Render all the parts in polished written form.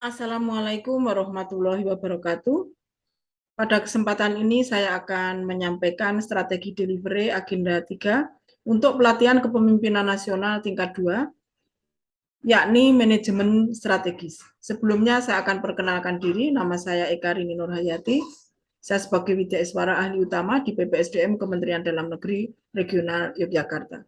Assalamualaikum warahmatullahi wabarakatuh. Pada kesempatan ini saya akan menyampaikan strategi delivery agenda 3 untuk pelatihan kepemimpinan nasional tingkat 2, yakni manajemen strategis. Sebelumnya saya akan perkenalkan diri, nama saya Eka Rini Nurhayati. Saya sebagai Widyaswara Ahli Utama di PPSDM Kementerian Dalam Negeri Regional Yogyakarta.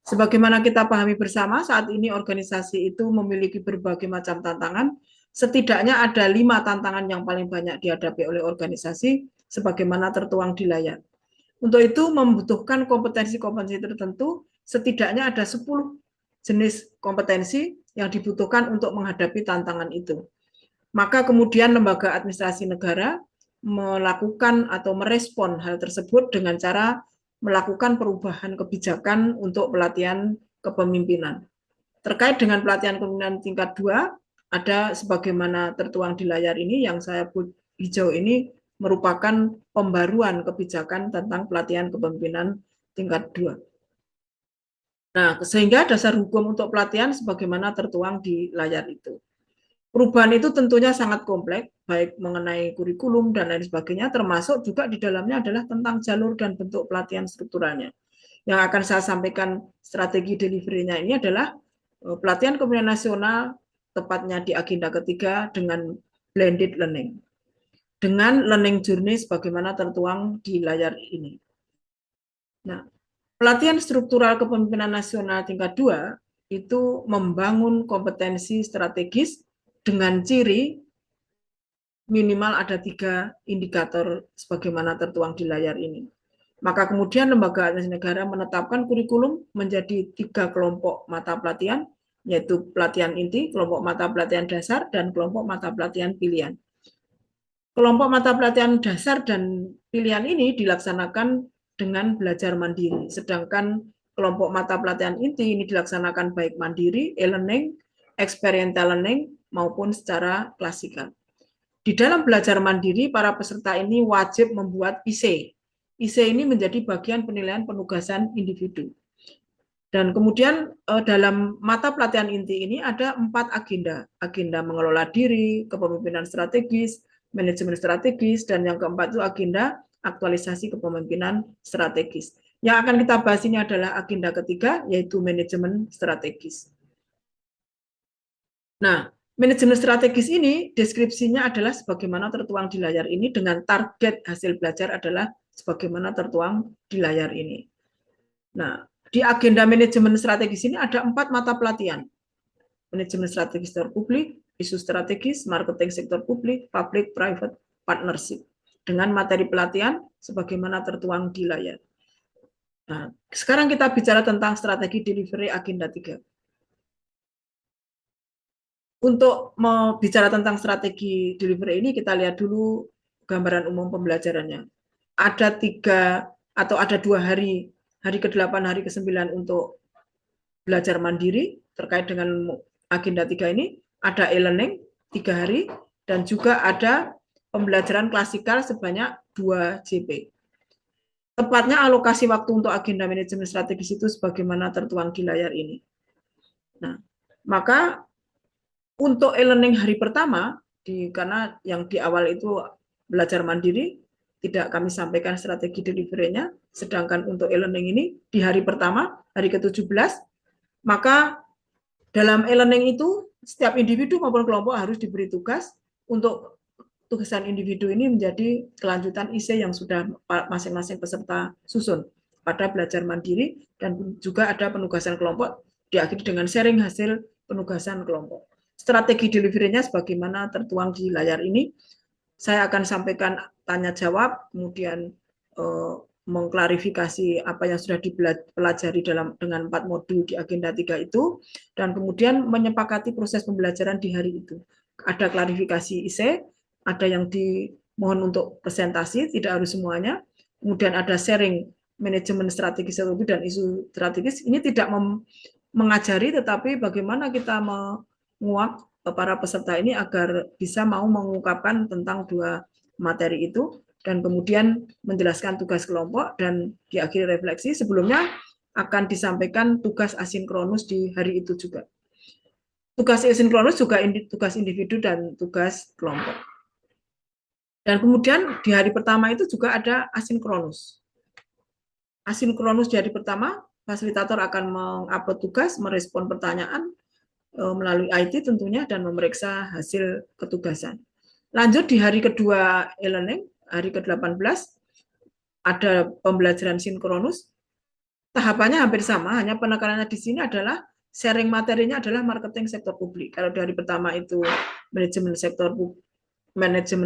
Sebagaimana kita pahami bersama, saat ini organisasi itu memiliki berbagai macam tantangan. Setidaknya ada 5 tantangan yang paling banyak dihadapi oleh organisasi, sebagaimana tertuang di layar. Untuk itu membutuhkan kompetensi-kompetensi tertentu, setidaknya ada 10 jenis kompetensi yang dibutuhkan untuk menghadapi tantangan itu. Maka kemudian lembaga administrasi negara melakukan atau merespon hal tersebut dengan cara melakukan perubahan kebijakan untuk pelatihan kepemimpinan. Terkait dengan pelatihan kepemimpinan tingkat 2, ada sebagaimana tertuang di layar ini, yang saya hijau ini merupakan pembaruan kebijakan tentang pelatihan kepemimpinan tingkat 2. Nah, sehingga dasar hukum untuk pelatihan sebagaimana tertuang di layar itu. Perubahan itu tentunya sangat kompleks, baik mengenai kurikulum dan lain sebagainya, termasuk juga di dalamnya adalah tentang jalur dan bentuk pelatihan strukturalnya. Yang akan saya sampaikan strategi delivery-nya ini adalah pelatihan kepemimpinan nasional, tepatnya di agenda ketiga dengan blended learning. Dengan learning journey sebagaimana tertuang di layar ini. Nah, pelatihan struktural kepemimpinan nasional tingkat 2 itu membangun kompetensi strategis dengan ciri minimal ada 3 indikator sebagaimana tertuang di layar ini. Maka kemudian lembaga administrasi negara menetapkan kurikulum menjadi 3 kelompok mata pelatihan, yaitu pelatihan inti, kelompok mata pelatihan dasar, dan kelompok mata pelatihan pilihan. Kelompok mata pelatihan dasar dan pilihan ini dilaksanakan dengan belajar mandiri, sedangkan kelompok mata pelatihan inti ini dilaksanakan baik mandiri, e-learning, experiential learning, maupun secara klasikal. Di dalam belajar mandiri, para peserta ini wajib membuat IC. IC ini menjadi bagian penilaian penugasan individu. Dan kemudian dalam mata pelatihan inti ini ada 4 agenda. Agenda mengelola diri, kepemimpinan strategis, manajemen strategis, dan yang keempat itu agenda aktualisasi kepemimpinan strategis. Yang akan kita bahas ini adalah agenda ketiga, yaitu manajemen strategis. Nah, manajemen strategis ini deskripsinya adalah sebagaimana tertuang di layar ini, dengan target hasil belajar adalah sebagaimana tertuang di layar ini. Nah, di agenda manajemen strategis ini ada 4 mata pelatihan. Manajemen strategis sektor publik, isu strategis, marketing sektor publik, public-private partnership. Dengan materi pelatihan sebagaimana tertuang di layar. Nah, sekarang kita bicara tentang strategi delivery agenda 3. Untuk bicara tentang strategi delivery ini, kita lihat dulu gambaran umum pembelajarannya. Ada 3 atau ada 2 hari, hari ke-8, hari ke-9 untuk belajar mandiri terkait dengan agenda 3 ini. Ada e-learning 3 hari, dan juga ada pembelajaran klasikal sebanyak 2 JP. Tepatnya alokasi waktu untuk agenda manajemen strategis itu sebagaimana tertuang di layar ini. Nah, maka untuk e-learning hari pertama, karena yang di awal itu belajar mandiri, tidak kami sampaikan strategi delivery-nya, sedangkan untuk e-learning ini di hari pertama, hari ke-17, maka dalam e-learning itu setiap individu maupun kelompok harus diberi tugas. Untuk tugasan individu ini menjadi kelanjutan IC yang sudah masing-masing peserta susun pada belajar mandiri, dan juga ada penugasan kelompok diakhiri dengan sharing hasil penugasan kelompok. Strategi delivery-nya sebagaimana tertuang di layar ini. Saya akan sampaikan tanya jawab, kemudian mengklarifikasi apa yang sudah dipelajari dengan 4 modul di agenda 3 itu, dan kemudian menyepakati proses pembelajaran di hari itu. Ada klarifikasi IC, ada yang dimohon untuk presentasi, tidak harus semuanya. Kemudian ada sharing manajemen strategis dan isu strategis. Ini tidak mengajari, tetapi bagaimana kita menguak para peserta ini agar bisa mau mengungkapkan tentang 2 materi itu, dan kemudian menjelaskan tugas kelompok, dan diakhiri refleksi. Sebelumnya akan disampaikan tugas asinkronus di hari itu juga. tugas asinkronus juga tugas individu dan tugas kelompok. Dan kemudian di hari pertama itu juga ada asinkronus. Asinkronus di hari pertama, fasilitator akan mengupload tugas, merespon pertanyaan melalui IT tentunya, dan memeriksa hasil ketugasan. Lanjut di hari kedua e-learning, hari ke-18, ada pembelajaran sinkronus. Tahapannya hampir sama, hanya penekanannya di sini adalah sharing materinya adalah marketing sektor publik. Kalau di hari pertama itu manajemen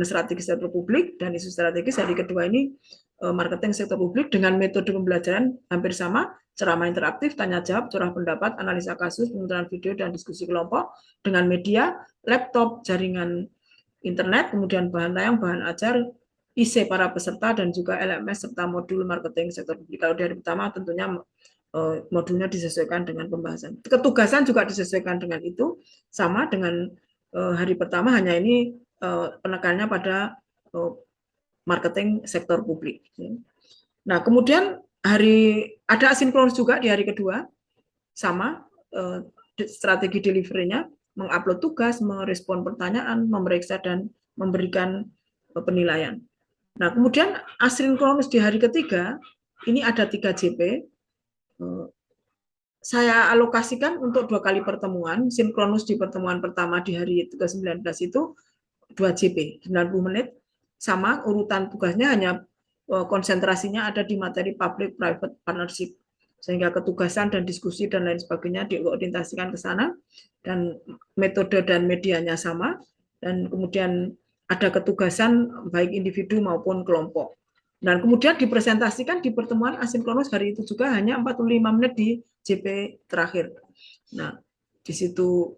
strategi sektor publik dan isu strategis, hari kedua ini marketing sektor publik dengan metode pembelajaran hampir sama, ceramah interaktif, tanya jawab, curah pendapat, analisa kasus, pemutaran video, dan diskusi kelompok dengan media, laptop, jaringan internet, kemudian bahan tayang, bahan ajar, IC para peserta, dan juga LMS serta modul marketing sektor publik. Kalau di hari pertama tentunya modulnya disesuaikan dengan pembahasan. Ketugasan juga disesuaikan dengan itu, sama dengan hari pertama, hanya ini penekanannya pada marketing sektor publik. Nah, kemudian ada asinkronus juga di hari kedua, sama strategi delivery-nya, mengupload tugas, merespon pertanyaan, memeriksa, dan memberikan penilaian. Nah, kemudian asinkronus di hari ketiga, ini ada 3 JP. Saya alokasikan untuk 2 kali pertemuan. Sinkronus di pertemuan pertama di hari ke-19 itu 2 JP, 90 menit. Sama urutan tugasnya, hanya konsentrasinya ada di materi public-private partnership. Sehingga ketugasan dan diskusi dan lain sebagainya diorientasikan ke sana. Dan metode dan medianya sama. Dan kemudian ada ketugasan baik individu maupun kelompok. Dan kemudian dipresentasikan di pertemuan asinkronus hari itu juga hanya 45 menit di JP terakhir. Nah, di situ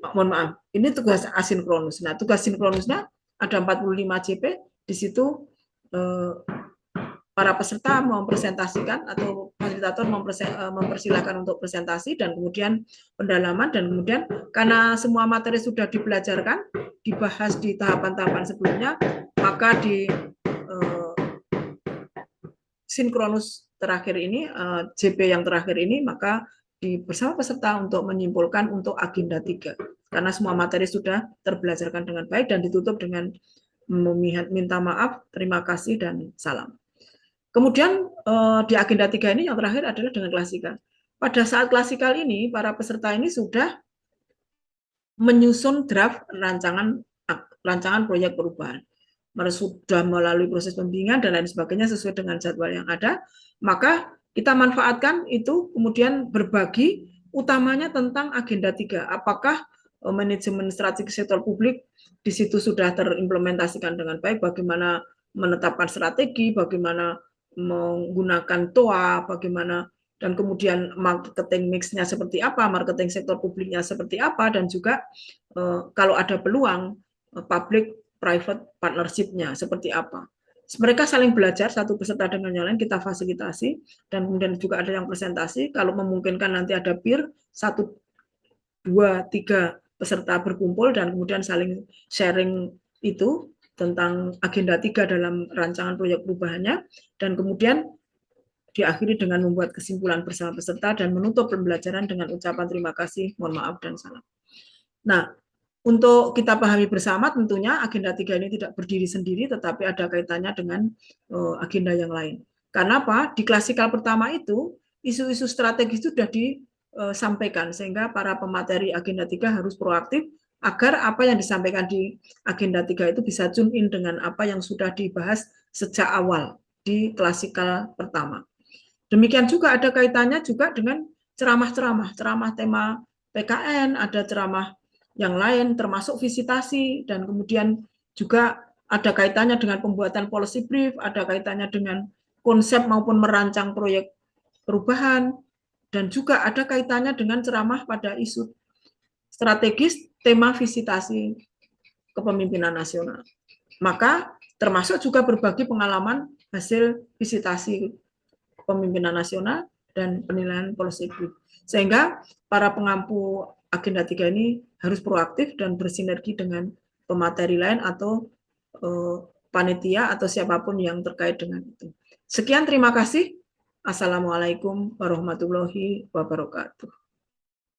mohon maaf, ini tugas asinkronus. Nah, tugas sinkronusnya ada 45 JP, di situ para peserta mempresentasikan atau fasilitator mempersilahkan untuk presentasi dan kemudian pendalaman, dan kemudian karena semua materi sudah dibelajarkan, dibahas di tahapan-tahapan sebelumnya, maka di sinkronus terakhir ini, JP yang terakhir ini, maka bersama peserta untuk menyimpulkan untuk agenda 3. Karena semua materi sudah terbelajarkan dengan baik dan ditutup dengan minta maaf, terima kasih, dan salam. Kemudian di agenda 3 ini yang terakhir adalah dengan klasikal. Pada saat klasikal ini, para peserta ini sudah menyusun draft rancangan proyek perubahan. Sudah melalui proses pembimbingan dan lain sebagainya sesuai dengan jadwal yang ada, maka kita manfaatkan itu, kemudian berbagi utamanya tentang agenda 3. Apakah manajemen strategi sektor publik di situ sudah terimplementasikan dengan baik, bagaimana menetapkan strategi, bagaimana menggunakan TOA, bagaimana, dan kemudian marketing mix-nya seperti apa, marketing sektor publiknya seperti apa, dan juga kalau ada peluang public private partnership-nya seperti apa. Mereka saling belajar satu peserta dengan yang lain, kita fasilitasi, dan kemudian juga ada yang presentasi. Kalau memungkinkan nanti ada peer 1, 2, 3 peserta berkumpul dan kemudian saling sharing itu tentang agenda 3 dalam rancangan proyek perubahannya, dan kemudian diakhiri dengan membuat kesimpulan bersama peserta dan menutup pembelajaran dengan ucapan terima kasih, mohon maaf, dan salam. Nah, untuk kita pahami bersama, tentunya agenda 3 ini tidak berdiri sendiri, tetapi ada kaitannya dengan agenda yang lain. Karena apa? Di klasikal pertama itu, isu-isu strategis sudah disampaikan, sehingga para pemateri agenda 3 harus proaktif, agar apa yang disampaikan di agenda 3 itu bisa tune in dengan apa yang sudah dibahas sejak awal di klasikal pertama. Demikian juga ada kaitannya juga dengan ceramah tema PKN, ada ceramah yang lain termasuk visitasi, dan kemudian juga ada kaitannya dengan pembuatan policy brief, ada kaitannya dengan konsep maupun merancang proyek perubahan, dan juga ada kaitannya dengan ceramah pada isu strategis tema visitasi kepemimpinan nasional. Maka termasuk juga berbagi pengalaman hasil visitasi kepemimpinan nasional dan penilaian policy brief. Sehingga para pengampu agenda 3 ini harus proaktif dan bersinergi dengan pemateri lain atau panitia atau siapapun yang terkait dengan itu. Sekian, terima kasih. Assalamualaikum warahmatullahi wabarakatuh.